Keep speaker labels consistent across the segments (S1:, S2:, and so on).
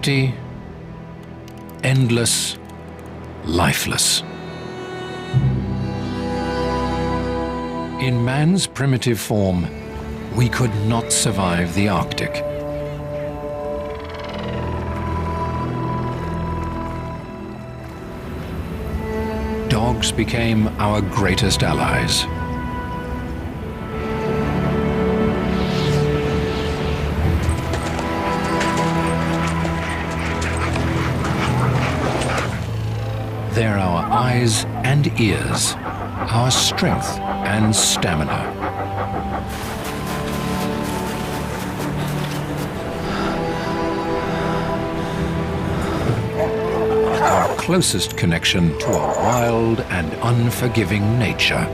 S1: empty, endless, lifeless. In man's primitive form, we could not survive the Arctic. Dogs became our greatest allies. They're our eyes and ears, our strength and stamina. Our closest connection to a wild and unforgiving nature.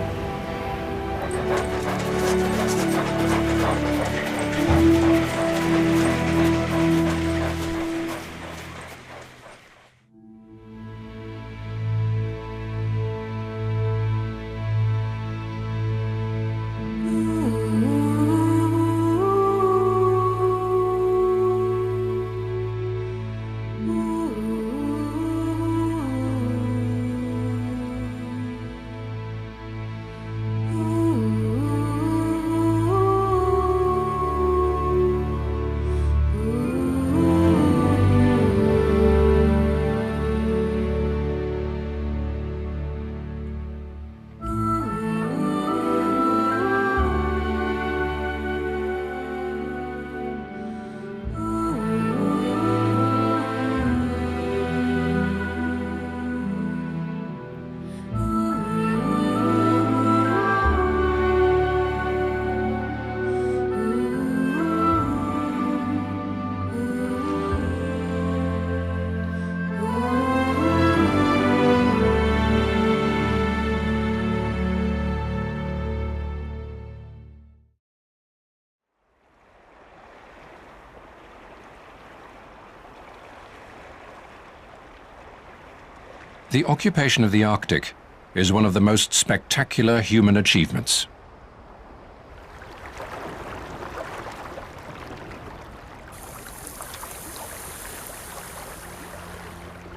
S1: The occupation of the Arctic is one of the most spectacular human achievements.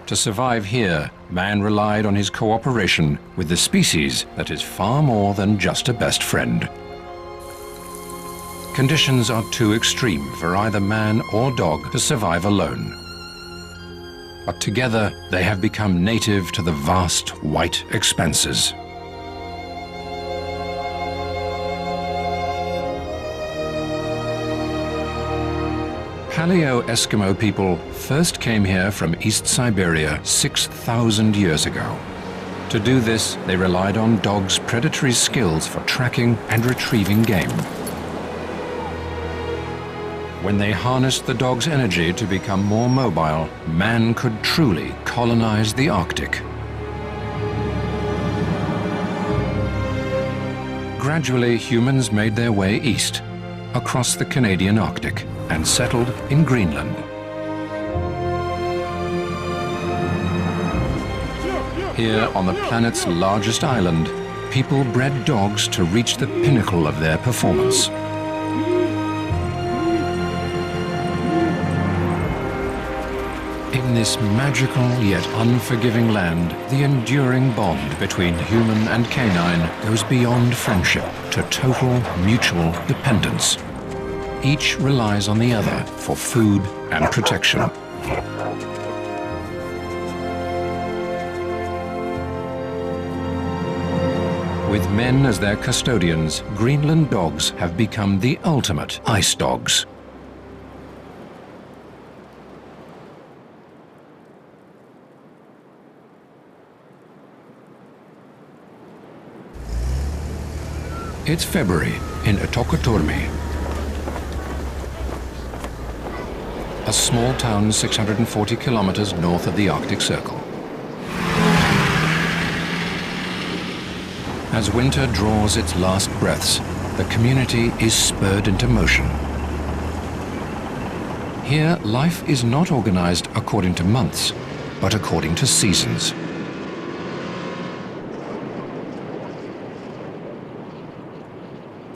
S1: To survive here, man relied on his cooperation with the species that is far more than just a best friend. Conditions are too extreme for either man or dog to survive alone. But together, they have become native to the vast white expanses. Paleo-Eskimo people first came here from East Siberia 6,000 years ago. To do this, they relied on dogs' predatory skills for tracking and retrieving game. When they harnessed the dog's energy to become more mobile, man could truly colonize the Arctic. Gradually, humans made their way east, across the Canadian Arctic, and settled in Greenland. Here, on the planet's largest island, people bred dogs to reach the pinnacle of their performance. In this magical yet unforgiving land, the enduring bond between human and canine goes beyond friendship to total mutual dependence. Each relies on the other for food and protection. With men as their custodians, Greenland dogs have become the ultimate ice dogs. It's February in Etokoturmi, a small town 640 kilometers north of the Arctic Circle. As winter draws its last breaths, the community is spurred into motion. Here, life is not organized according to months, but according to seasons.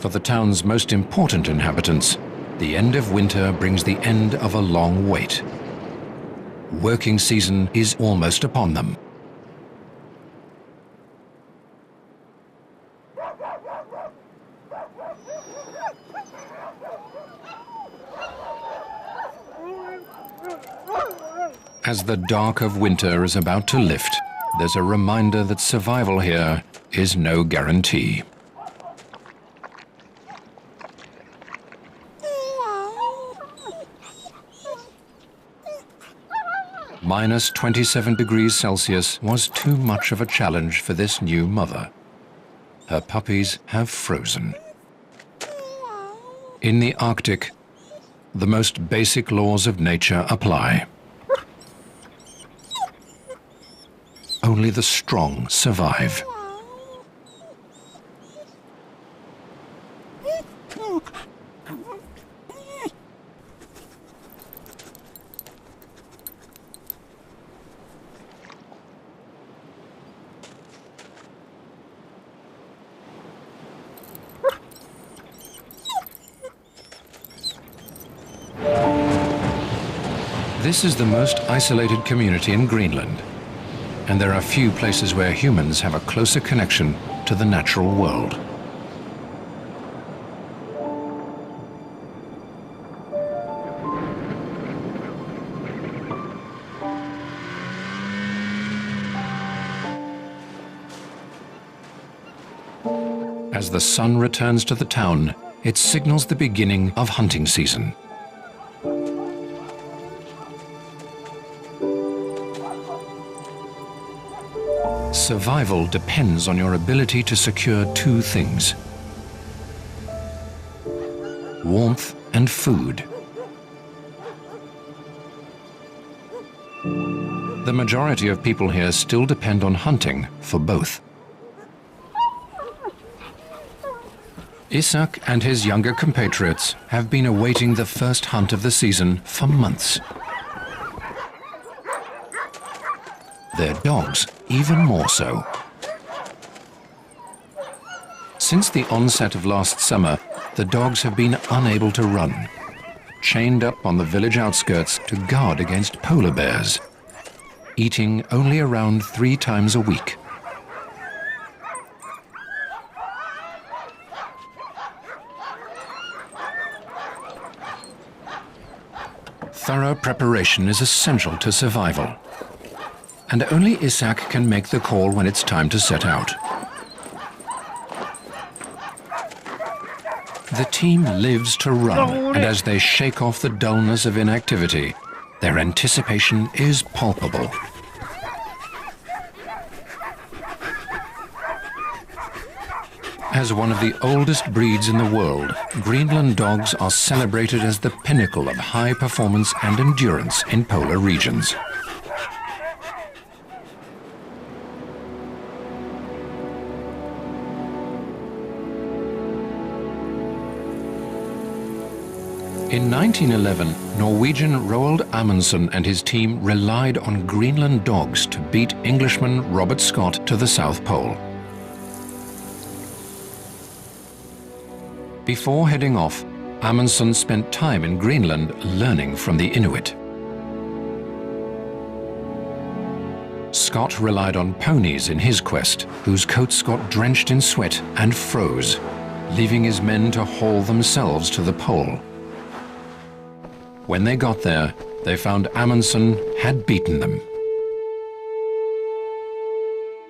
S1: For the town's most important inhabitants, the end of winter brings the end of a long wait. working season is almost upon them. As the dark of winter is about to lift, there's a reminder that survival here is no guarantee. Minus 27 degrees Celsius was too much of a challenge for this new mother. Her puppies have frozen. In the Arctic, the most basic laws of nature apply. Only the strong survive. This is the most isolated community in Greenland, and there are few places where humans have a closer connection to the natural world. As the sun returns to the town, it signals the beginning of hunting season. Survival depends on your ability to secure two things: warmth and food. The majority of people here still depend on hunting for both. Isak and his younger compatriots have been awaiting the first hunt of the season for months. Their dogs even more so. Since the onset of last summer, the dogs have been unable to run, chained up on the village outskirts to guard against polar bears, eating only around 3 times a week. Thorough preparation is essential to survival, and only Isak can make the call when it's time to set out. The team lives to run, and as they shake off the dullness of inactivity, their anticipation is palpable. As one of the oldest breeds in the world, Greenland dogs are celebrated as the pinnacle of high performance and endurance in polar regions. In 1911, Norwegian Roald Amundsen and his team relied on Greenland dogs to beat Englishman Robert Scott to the South Pole. Before heading off, Amundsen spent time in Greenland learning from the Inuit. Scott relied on ponies in his quest, whose coats got drenched in sweat and froze, leaving his men to haul themselves to the pole. When they got there, they found Amundsen had beaten them.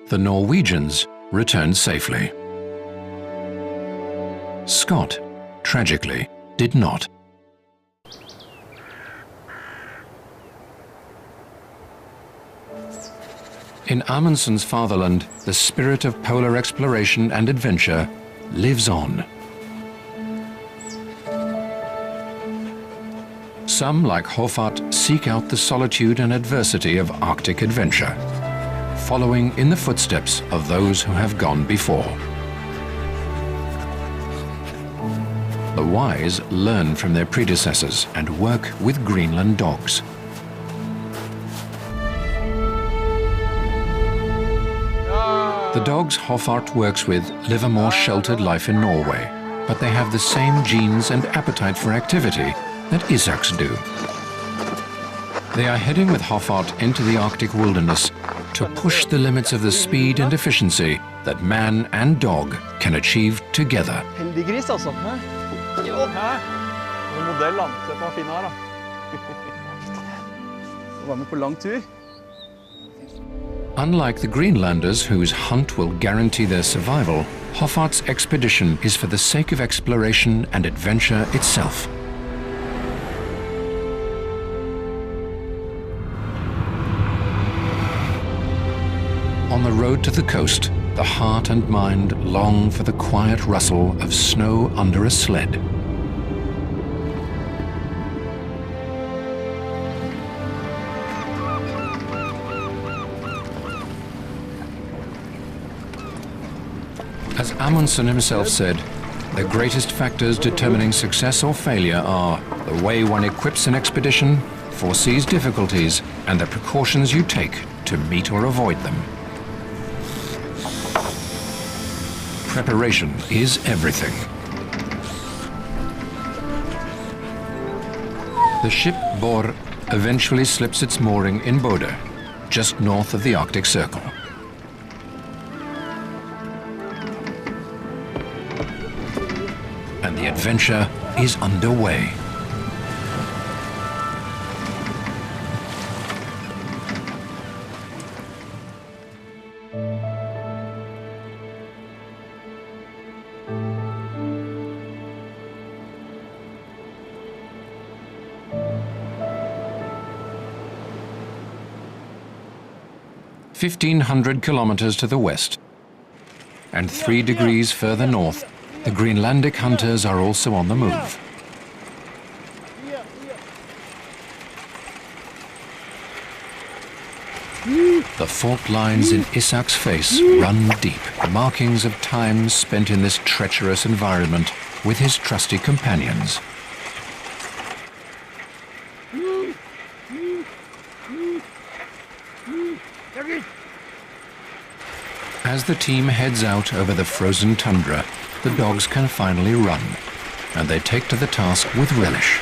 S1: The Norwegians returned safely. Scott, tragically, did not. In Amundsen's fatherland, the spirit of polar exploration and adventure lives on. Some, like Hofart, seek out the solitude and adversity of Arctic adventure, following in the footsteps of those who have gone before. The wise learn from their predecessors and work with Greenland dogs. The dogs Hofart works with live a more sheltered life in Norway, but they have the same genes and appetite for activity that Isaks do. They are heading with Hoffart into the Arctic wilderness to push the limits of the speed and efficiency that man and dog can achieve together.
S2: Heldig gris, altså. Hæ? Jo. Hæ? En modell, da. Se på fin her, da. Var med på lang tur.
S1: Unlike the Greenlanders, whose hunt will guarantee their survival, Hoffart's expedition is for the sake of exploration and adventure itself. On the road to the coast, the heart and mind long for the quiet rustle of snow under a sled. As Amundsen himself said, the greatest factors determining success or failure are the way one equips an expedition, foresees difficulties, and the precautions you take to meet or avoid them. Preparation is everything. The ship Bor eventually slips its mooring in Bodø, just north of the Arctic Circle. And the adventure is underway. – 1,500 kilometers to the west, and 3 degrees further north, the Greenlandic hunters are also on the move. The fault lines in Isak's face run deep, markings of time spent in this treacherous environment with his trusty companions. As the team heads out over the frozen tundra, the dogs can finally run, and they take to the task with relish.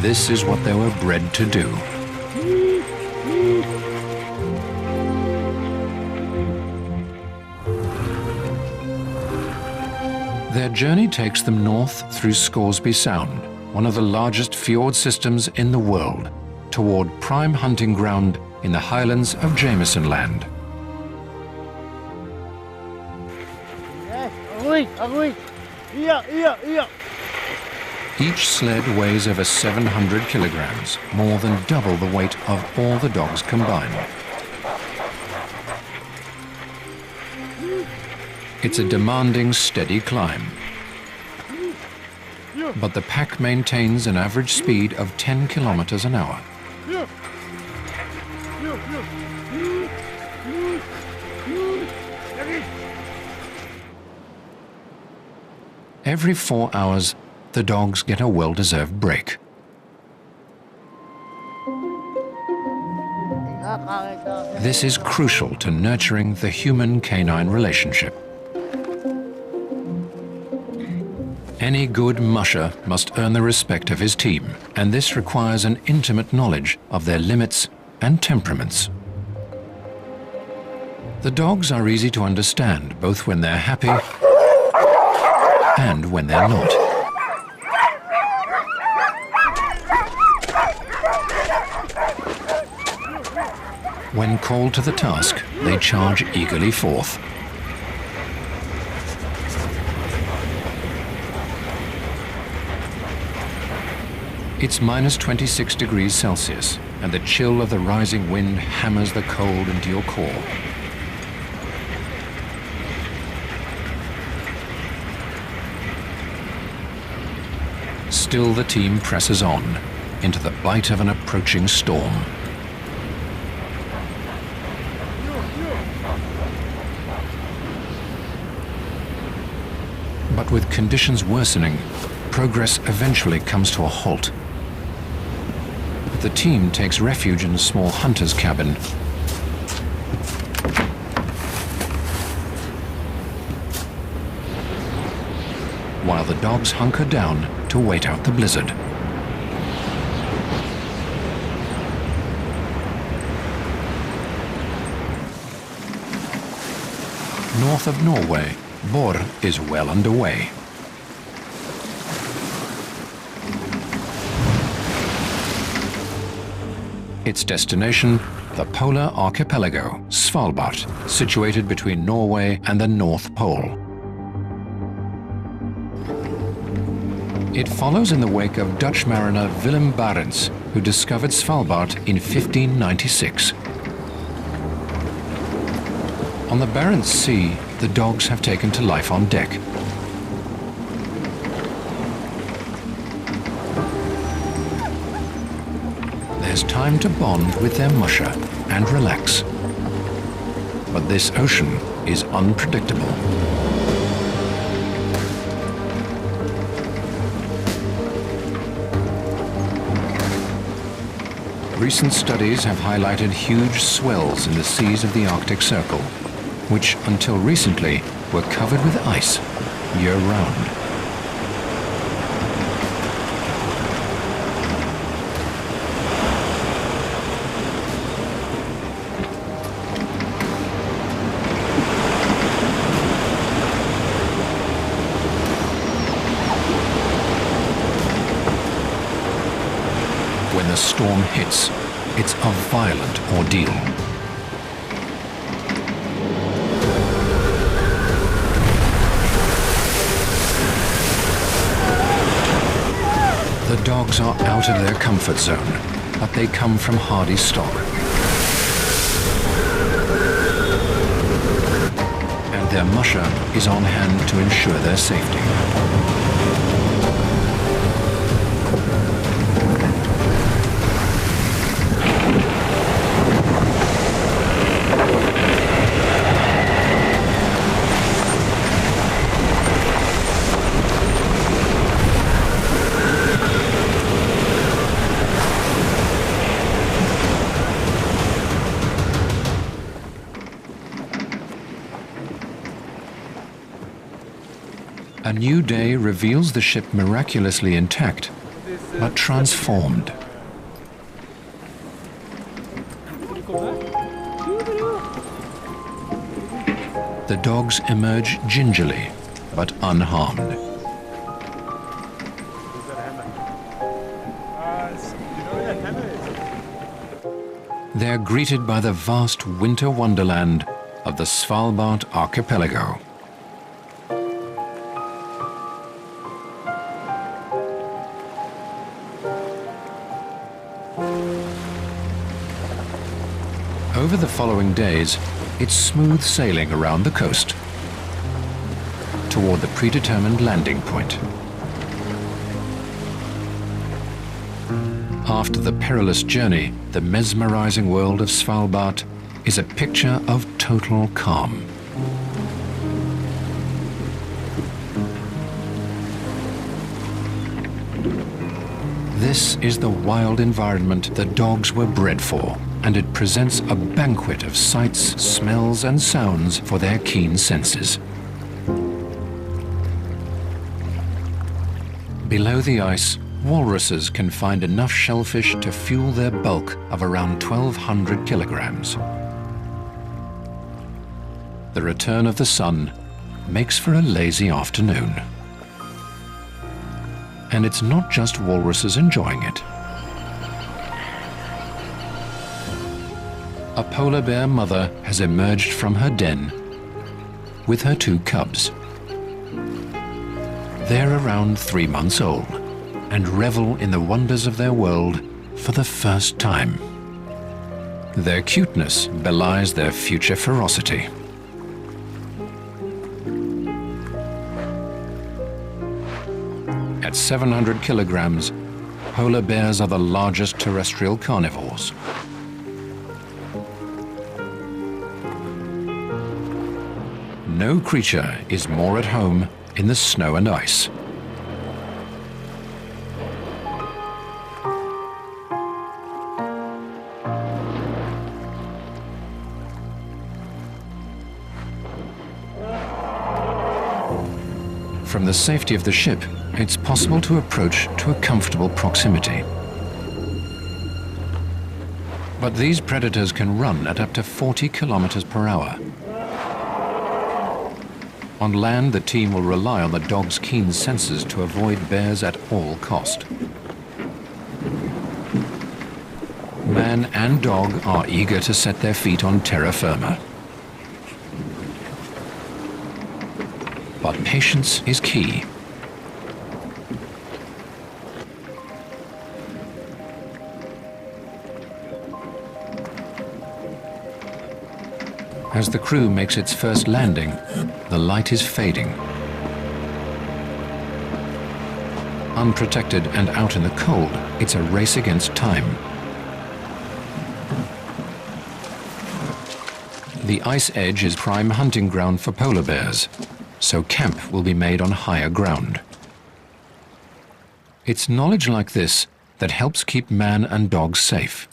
S1: This is what they were bred to do. Their journey takes them north through Scoresby Sound, one of the largest fjord systems in the world, toward prime hunting ground in the highlands of Jameson Land. Each sled weighs over 700 kilograms, more than double the weight of all the dogs combined. It's a demanding, steady climb. But the pack maintains an average speed of 10 kilometers an hour. Every 4 hours, the dogs get a well-deserved break. This is crucial to nurturing the human-canine relationship. Any good musher must earn the respect of his team, and this requires an intimate knowledge of their limits and temperaments. The dogs are easy to understand, both when they're happy and when they're not. When called to the task, they charge eagerly forth. It's minus 26 degrees Celsius, and the chill of the rising wind hammers the cold into your core. Still, the team presses on into the bite of an approaching storm. But with conditions worsening, progress eventually comes to a halt. The team takes refuge in a small hunter's cabin. While the dogs hunker down to wait out the blizzard. north of Norway, Bor is well underway. Its destination, the polar archipelago, Svalbard, situated between Norway and the North Pole. It follows in the wake of Dutch mariner Willem Barents, who discovered Svalbard in 1596. On the Barents Sea, the dogs have taken to life on deck. There's time to bond with their musher and relax. But this ocean is unpredictable. Recent studies have highlighted huge swells in the seas of the Arctic Circle, which until recently were covered with ice year-round. When the storm hits, it's a violent ordeal. The dogs are out of their comfort zone, but they come from hardy stock. And their musher is on hand to ensure their safety. A new day reveals the ship miraculously intact, but transformed. The dogs emerge gingerly, but unharmed. They're greeted by the vast winter wonderland of the Svalbard archipelago. Over the following days, it's smooth sailing around the coast toward the predetermined landing point. After the perilous journey, the mesmerizing world of Svalbard is a picture of total calm. This is the wild environment the dogs were bred for, and it presents a banquet of sights, smells, and sounds for their keen senses. Below the ice, walruses can find enough shellfish to fuel their bulk of around 1,200 kilograms. The return of the sun makes for a lazy afternoon. And it's not just walruses enjoying it. A polar bear mother has emerged from her den with her 2 cubs. They're around 3 months old and revel in the wonders of their world for the first time. Their cuteness belies their future ferocity. At 700 kilograms, polar bears are the largest terrestrial carnivores. No creature is more at home in the snow and ice. From the safety of the ship, it's possible to approach to a comfortable proximity. But these predators can run at up to 40 kilometers per hour. On land, the team will rely on the dog's keen senses to avoid bears at all cost. Man and dog are eager to set their feet on terra firma. But patience is key. As the crew makes its first landing, the light is fading. Unprotected and out in the cold, it's a race against time. The ice edge is prime hunting ground for polar bears, so camp will be made on higher ground. It's knowledge like this that helps keep man and dog safe.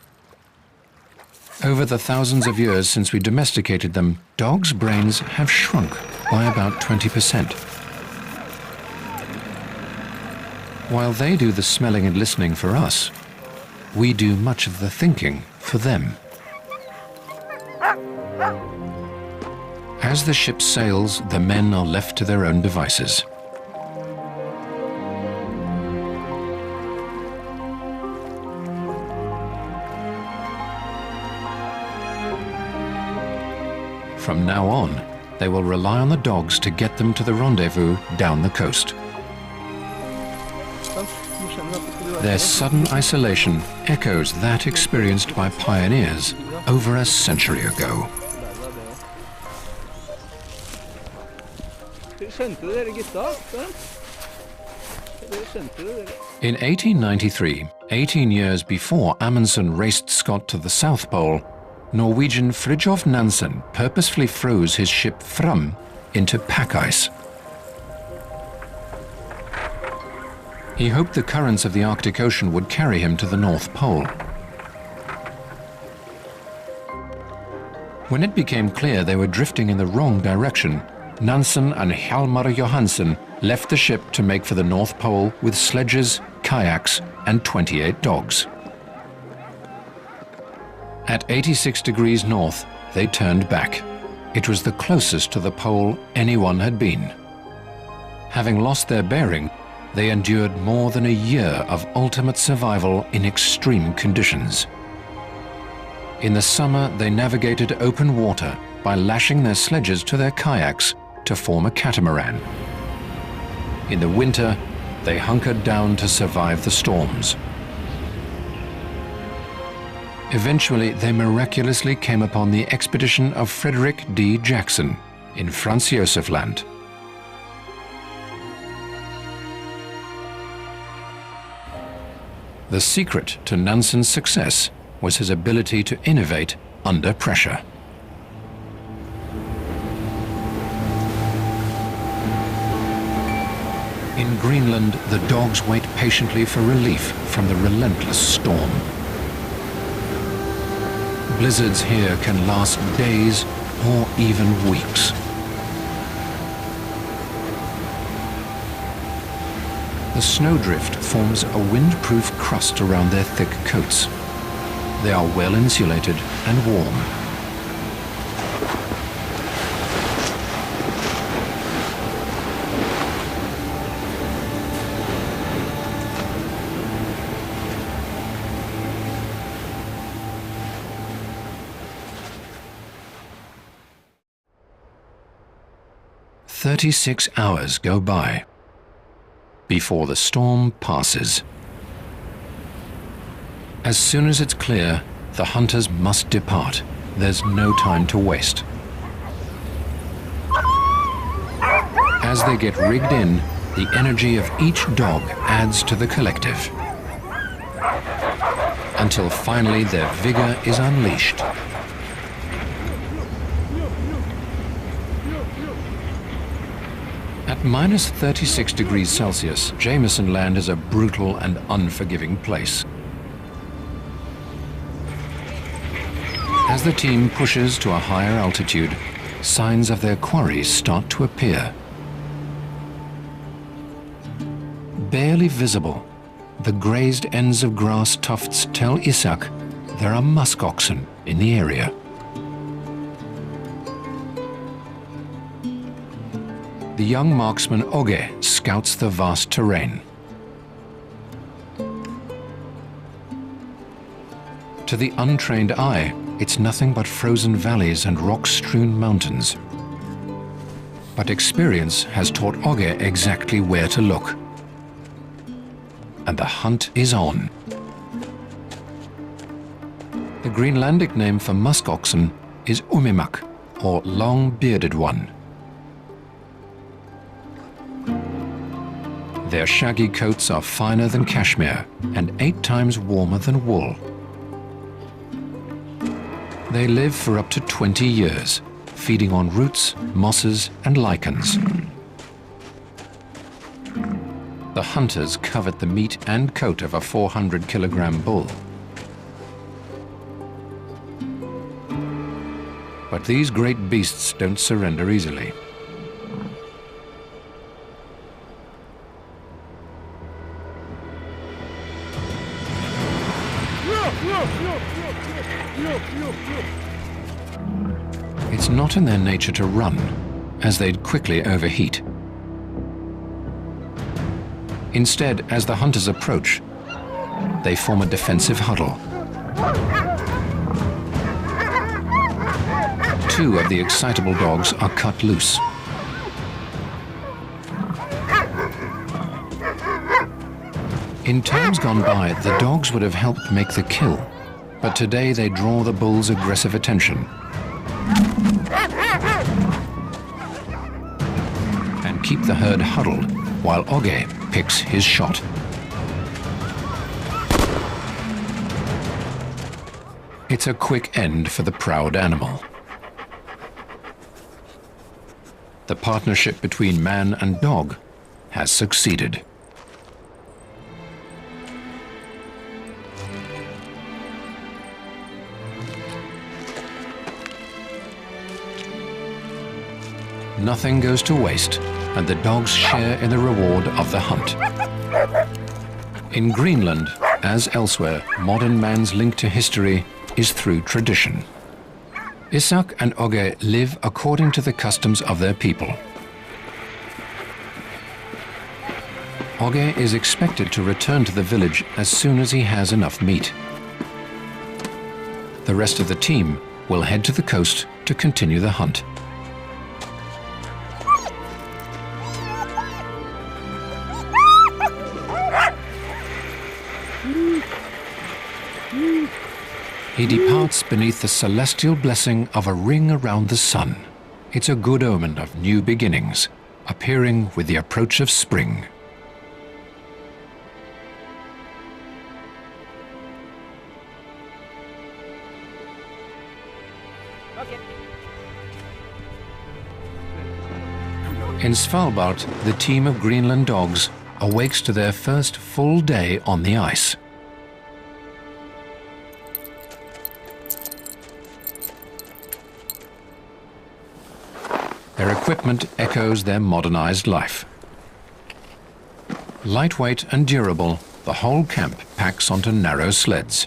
S1: Over the thousands of years since we domesticated them, dogs' brains have shrunk by about 20%. While they do the smelling and listening for us, we do much of the thinking for them. As the ship sails, the men are left to their own devices. From now on, they will rely on the dogs to get them to the rendezvous down the coast. Their sudden isolation echoes that experienced by pioneers over a century ago. In 1893, 18 years before Amundsen raced Scott to the South Pole, Norwegian Fridtjof Nansen purposefully froze his ship Fram into pack ice. He hoped the currents of the Arctic Ocean would carry him to the North Pole. When it became clear they were drifting in the wrong direction, Nansen and Hjalmar Johansen left the ship to make for the North Pole with sledges, kayaks, and 28 dogs. At 86 degrees north, they turned back. It was the closest to the pole anyone had been. Having lost their bearing, they endured more than a year of ultimate survival in extreme conditions. In the summer, they navigated open water by lashing their sledges to their kayaks to form a catamaran. In the winter, they hunkered down to survive the storms. Eventually, they miraculously came upon the expedition of Frederick D. Jackson in Franz Josef Land. The secret to Nansen's success was his ability to innovate under pressure. In Greenland, the dogs wait patiently for relief from the relentless storm. Blizzards here can last days or even weeks. The snowdrift forms a windproof crust around their thick coats. They are well insulated and warm. "36 hours go by before the storm passes. As soon as it's clear, the hunters must depart. There's no time to waste. As they get rigged in, the energy of each dog adds to the collective, until finally their vigor is unleashed. At minus 36 degrees Celsius, Jameson Land is a brutal and unforgiving place. As the team pushes to a higher altitude, signs of their quarries start to appear. Barely visible, the grazed ends of grass tufts tell Isak there are musk oxen in the area. the young marksman Åge scouts the vast terrain. To the untrained eye, it's nothing but frozen valleys and rock-strewn mountains. But experience has taught Åge exactly where to look. And the hunt is on. The Greenlandic name for musk oxen is umimak, or long-bearded one. Their shaggy coats are finer than cashmere and 8 times warmer than wool. They live for up to 20 years, feeding on roots, mosses, and lichens. The hunters covet the meat and coat of a 400-kilogram bull. But these great beasts don't surrender easily. It's not in their nature to run, as they'd quickly overheat. Instead, as the hunters approach, they form a defensive huddle. 2 of the excitable dogs are cut loose. In times gone by, the dogs would have helped make the kill, but today they draw the bull's aggressive attention and keep the herd huddled while Åge picks his shot. It's a quick end for the proud animal. The partnership between man and dog has succeeded. Nothing goes to waste, and the dogs share in the reward of the hunt. In Greenland, as elsewhere, modern man's link to history is through tradition. Isak and Åge live according to the customs of their people. Åge is expected to return to the village as soon as he has enough meat. The rest of the team will head to the coast to continue the hunt. He departs beneath the celestial blessing of a ring around the sun. It's a good omen of new beginnings, appearing with the approach of spring.
S2: Okay.
S1: In Svalbard, the team of Greenland dogs awakes to their first full day on the ice. Their equipment echoes their modernized life. Lightweight and durable, the whole camp packs onto narrow sleds.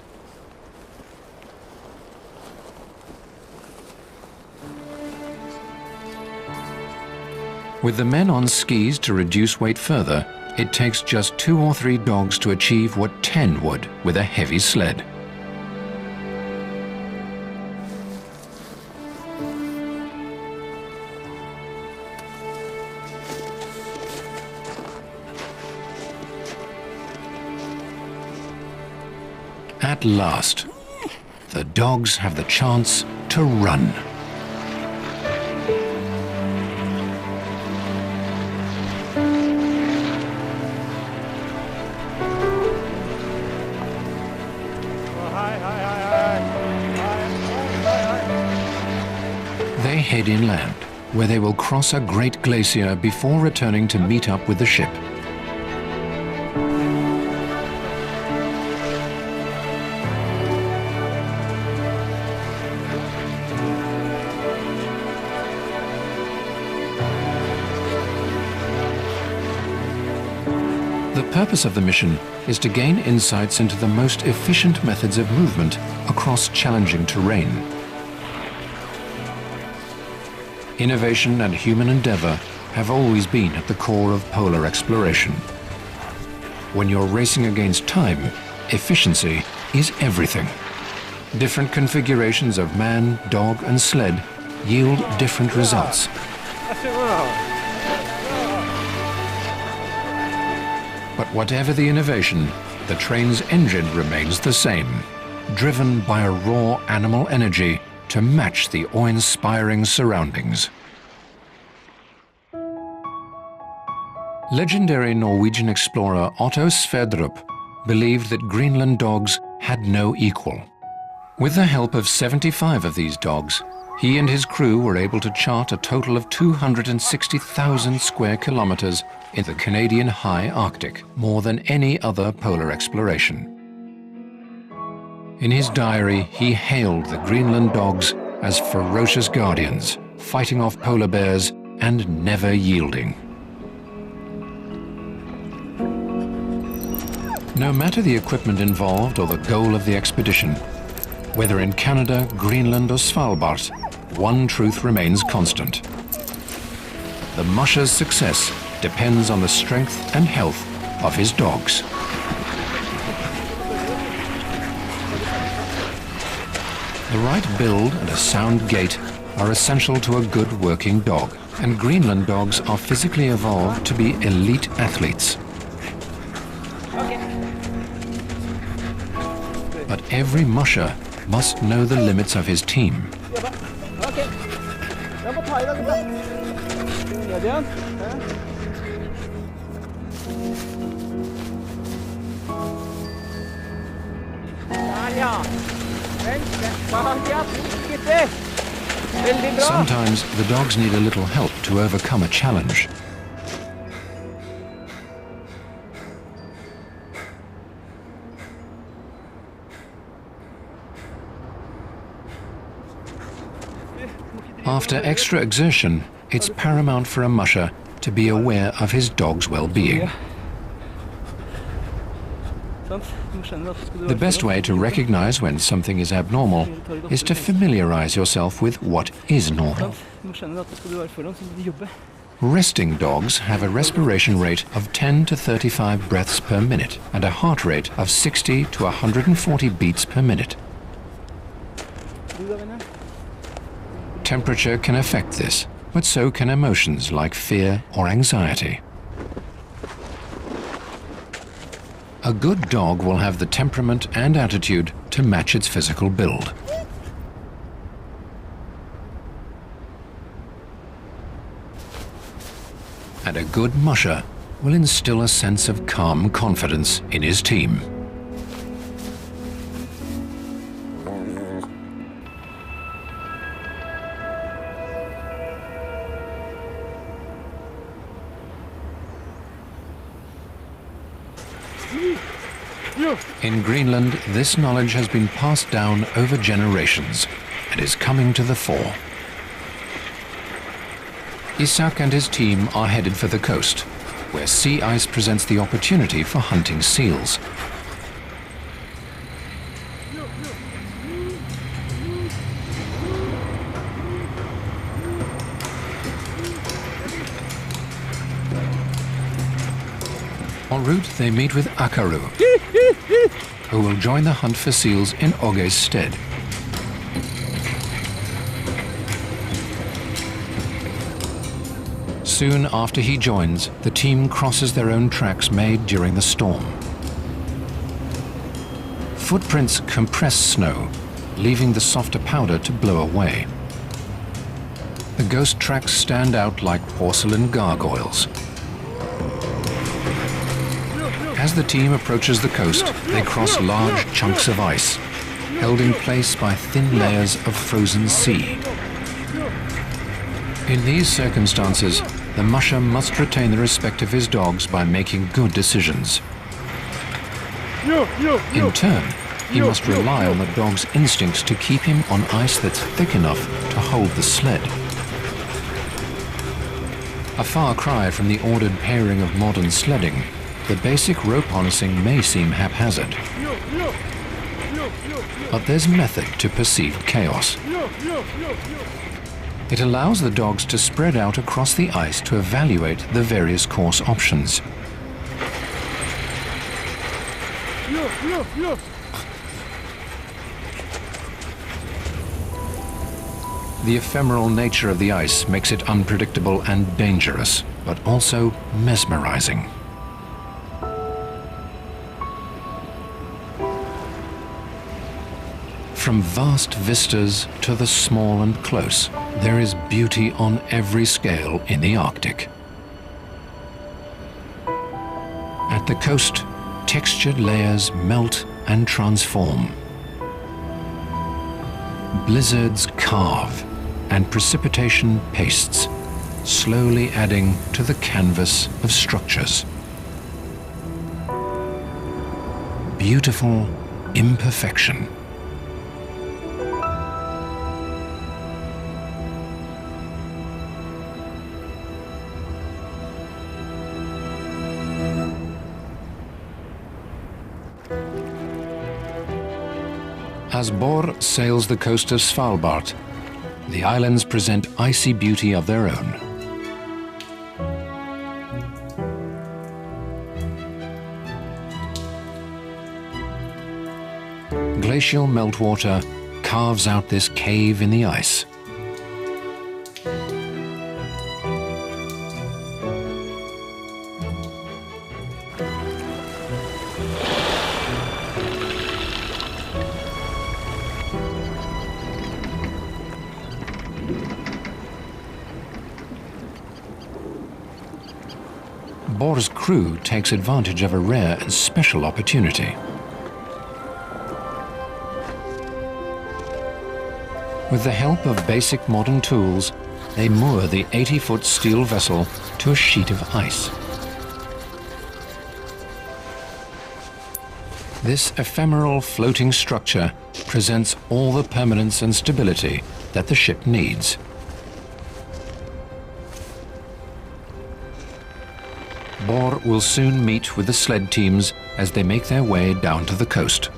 S1: With the men on skis to reduce weight further, it takes just 2 or 3 dogs to achieve what 10 would with a heavy sled. At last, the dogs have the chance to run. They head inland, where they will cross a great glacier before returning to meet up with the ship. The purpose of the mission is to gain insights into the most efficient methods of movement across challenging terrain. Innovation and human endeavor have always been at the core of polar exploration. When you're racing against time, efficiency is everything. Different configurations of man, dog, and sled yield different results. But whatever the innovation, the train's engine remains the same, driven by a raw animal energy to match the awe-inspiring surroundings. Legendary Norwegian explorer Otto Sverdrup believed that Greenland dogs had no equal. With the help of 75 of these dogs, he and his crew were able to chart a total of 260,000 square kilometers in the Canadian high Arctic, more than any other polar exploration. In his diary, he hailed the Greenland dogs as ferocious guardians, fighting off polar bears and never yielding. No matter the equipment involved or the goal of the expedition, whether in Canada, Greenland or Svalbard, one truth remains constant. The musher's success depends on the strength and health of his dogs. The right build and a sound gait are essential to a good working dog, and Greenland dogs are physically evolved to be elite athletes. But every musher must know the limits of his team. Sometimes the dogs need a little help to overcome a challenge. After extra exertion, it's paramount for a musher to be aware of his dog's well-being. The best way to recognize when something is abnormal is to familiarize yourself with what is normal. Resting dogs have a respiration rate of 10 to 35 breaths per minute and a heart rate of 60 to 140 beats per minute. Temperature can affect this, but so can emotions like fear or anxiety. A good dog will have the temperament and attitude to match its physical build. And a good musher will instill a sense of calm confidence in his team. In Greenland, this knowledge has been passed down over generations and is coming to the fore. Isak and his team are headed for the coast, where sea ice presents the opportunity for hunting seals. En route, they meet with Akaru, who will join the hunt for seals in Åge's stead. Soon after he joins, the team crosses their own tracks made during the storm. Footprints compress snow, leaving the softer powder to blow away. The ghost tracks stand out like porcelain gargoyles. As the team approaches the coast, they cross large chunks of ice, held in place by thin layers of frozen sea. In these circumstances, the musher must retain the respect of his dogs by making good decisions. In turn, he must rely on the dog's instincts to keep him on ice that's thick enough to hold the sled. A far cry from the ordered pairing of modern sledding, the basic rope harnessing may seem haphazard. But there's method to perceived chaos. It allows the dogs to spread out across the ice to evaluate the various course options. The ephemeral nature of the ice makes it unpredictable and dangerous, but also mesmerizing. From vast vistas to the small and close, there is beauty on every scale in the Arctic. At the coast, textured layers melt and transform. Blizzards carve and precipitation pastes, slowly adding to the canvas of structures. Beautiful imperfection. As Bor sails the coast of Svalbard, the islands present icy beauty of their own. Glacial meltwater carves out this cave in the ice. Bor's crew takes advantage of a rare and special opportunity. With the help of basic modern tools, they moor the 80-foot steel vessel to a sheet of ice. This ephemeral floating structure presents all the permanence and stability that the ship needs. Bor will soon meet with the sled teams as they make their way down to the coast.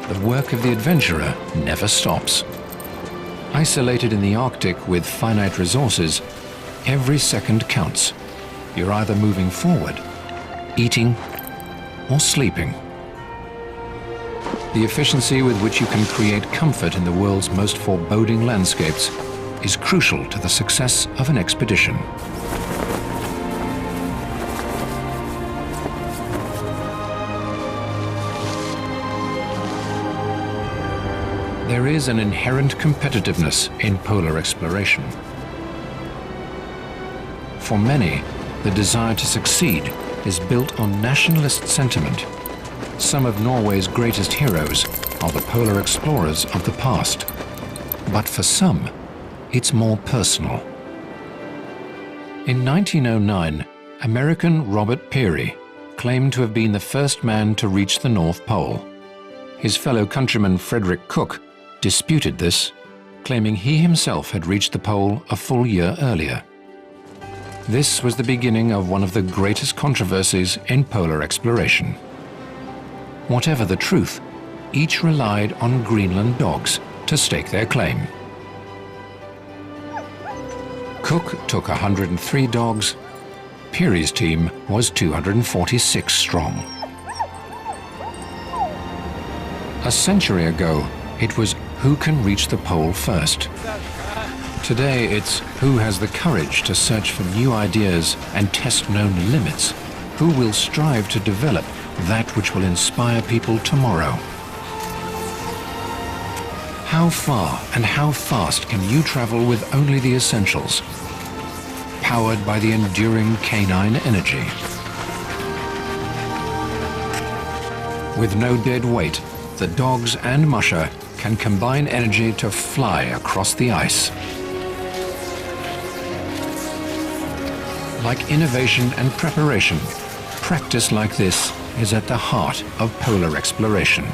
S1: The work of the adventurer never stops. Isolated in the Arctic with finite resources, every second counts. You're either moving forward, eating, or sleeping. The efficiency with which you can create comfort in the world's most foreboding landscapes is crucial to the success of an expedition. There is an inherent competitiveness in polar exploration. For many, the desire to succeed is built on nationalist sentiment. Some of Norway's greatest heroes are the polar explorers of the past. But for some, it's more personal. In 1909, American Robert Peary claimed to have been the first man to reach the North Pole. His fellow countryman Frederick Cook disputed this, claiming he himself had reached the pole a full year earlier. This was the beginning of one of the greatest controversies in polar exploration. Whatever the truth, each relied on Greenland dogs to stake their claim. Cook took 103 dogs. Peary's team was 246 strong. A century ago, it was who can reach the pole first. Today, it's who has the courage to search for new ideas and test known limits, who will strive to develop that which will inspire people tomorrow. How far and how fast can you travel with only the essentials, powered by the enduring canine energy? With no dead weight, the dogs and musher can combine energy to fly across the ice. Like innovation and preparation, practice like this is at the heart of polar exploration.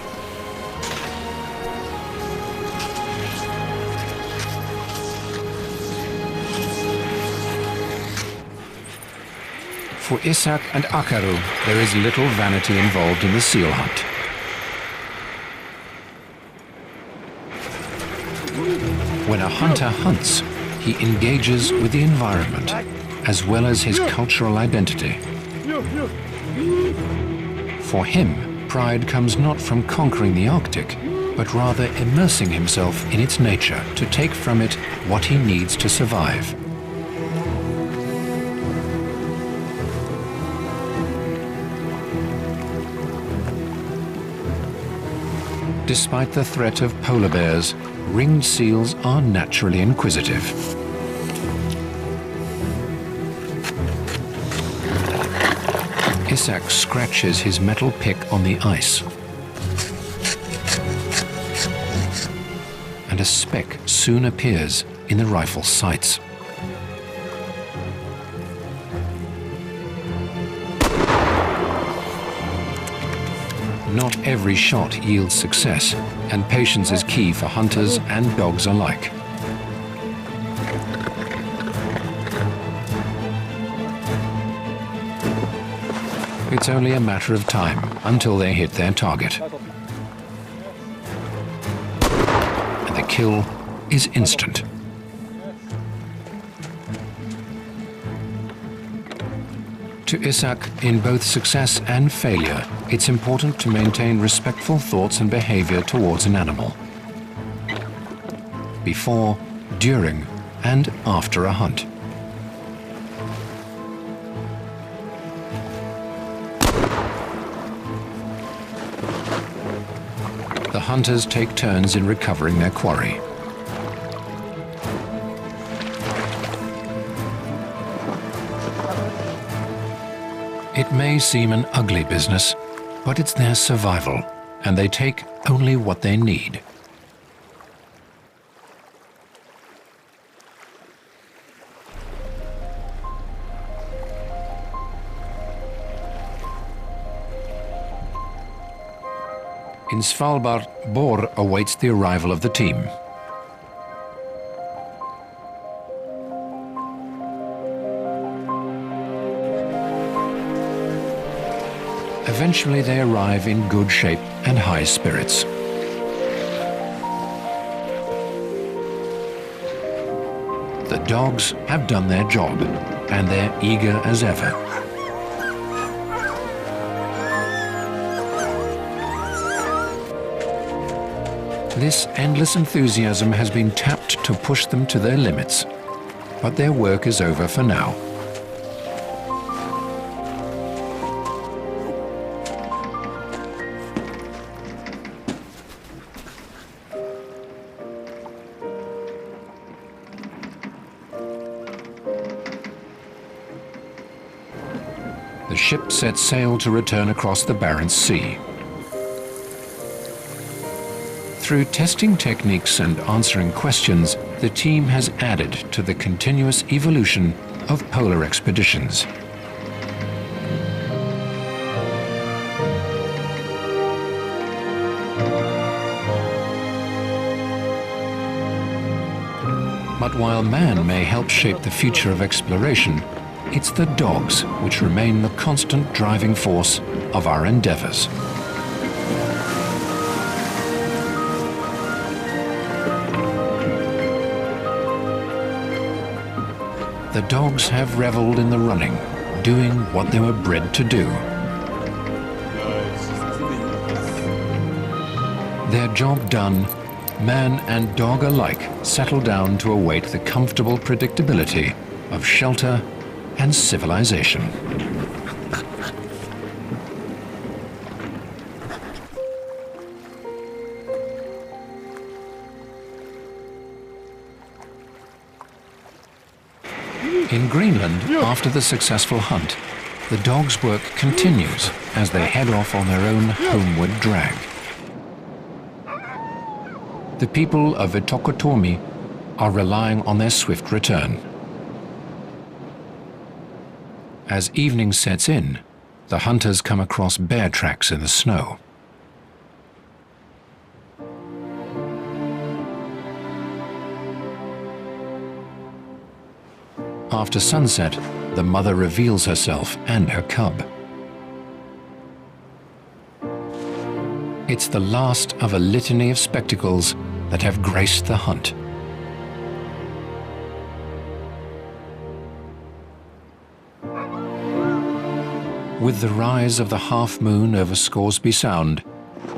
S1: For Isak and Akaru, there is little vanity involved in the seal hunt. When a hunter hunts, he engages with the environment as well as his cultural identity. For him, pride comes not from conquering the Arctic, but rather immersing himself in its nature to take from it what he needs to survive. Despite the threat of polar bears, ringed seals are naturally inquisitive. Isak scratches his metal pick on the ice. And a speck soon appears in the rifle's sights. Not every shot yields success, and patience is key for hunters and dogs alike. It's only a matter of time until they hit their target. And the kill is instant. To Isak, in both success and failure, it's important to maintain respectful thoughts and behavior towards an animal. Before, during, and after a hunt. The hunters take turns in recovering their quarry. It may seem an ugly business, but it's their survival, and they take only what they need. In Svalbard, Bor awaits the arrival of the team. Eventually they arrive in good shape and high spirits. The dogs have done their job, and they're eager as ever. This endless enthusiasm has been tapped to push them to their limits, but their work is over for now. The ship sets sail to return across the Barents Sea. Through testing techniques and answering questions, the team has added to the continuous evolution of polar expeditions. But while man may help shape the future of exploration, it's the dogs which remain the constant driving force of our endeavors. The dogs have reveled in the running, doing what they were bred to do. Their job done, man and dog alike settle down to await the comfortable predictability of shelter and civilization. In Greenland, after the successful hunt, the dogs' work continues as they head off on their own homeward drag. The people of Itokotormi are relying on their swift return. As evening sets in, the hunters come across bear tracks in the snow. After sunset, the mother reveals herself and her cub. It's the last of a litany of spectacles that have graced the hunt. With the rise of the half moon over Scoresby Sound,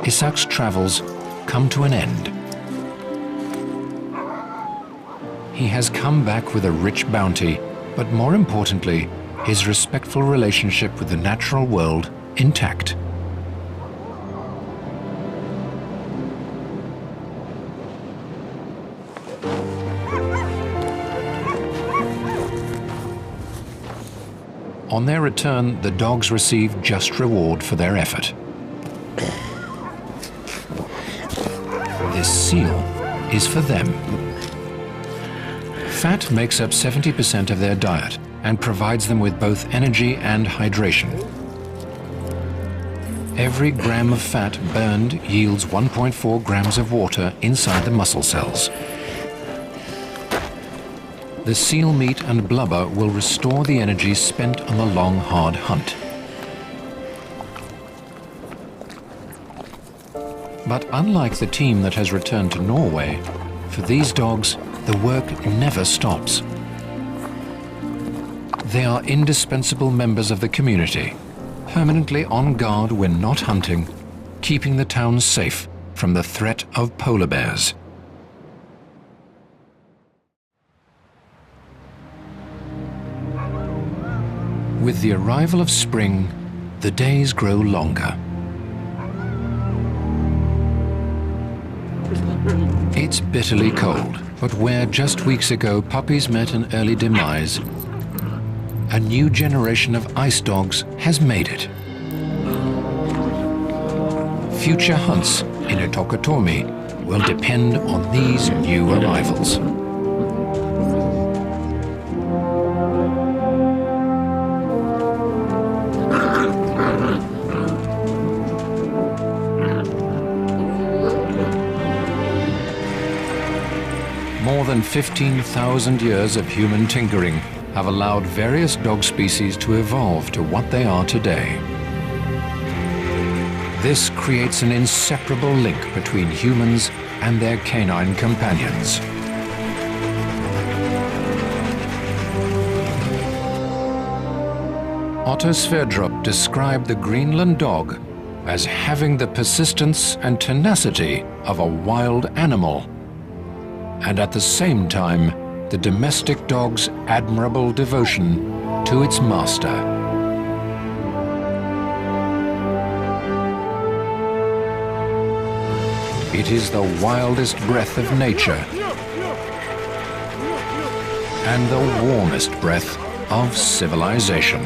S1: Isaac's travels come to an end. He has come back with a rich bounty, but more importantly, his respectful relationship with the natural world intact. On their return, the dogs receive just reward for their effort. This seal is for them. Fat makes up 70% of their diet and provides them with both energy and hydration. Every gram of fat burned yields 1.4 grams of water inside the muscle cells. The seal meat and blubber will restore the energy spent on the long, hard hunt. But unlike the team that has returned to Norway, for these dogs, the work never stops. They are indispensable members of the community, permanently on guard when not hunting, keeping the town safe from the threat of polar bears. With the arrival of spring, the days grow longer. It's bitterly cold, but where just weeks ago puppies met an early demise, a new generation of ice dogs has made it. Future hunts in Etokotomi will depend on these new arrivals. More than 15,000 years of human tinkering have allowed various dog species to evolve to what they are today. This creates an inseparable link between humans and their canine companions. Otto Sverdrup described the Greenland dog as having the persistence and tenacity of a wild animal, and at the same time, the domestic dog's admirable devotion to its master. It is the wildest breath of nature and the warmest breath of civilization.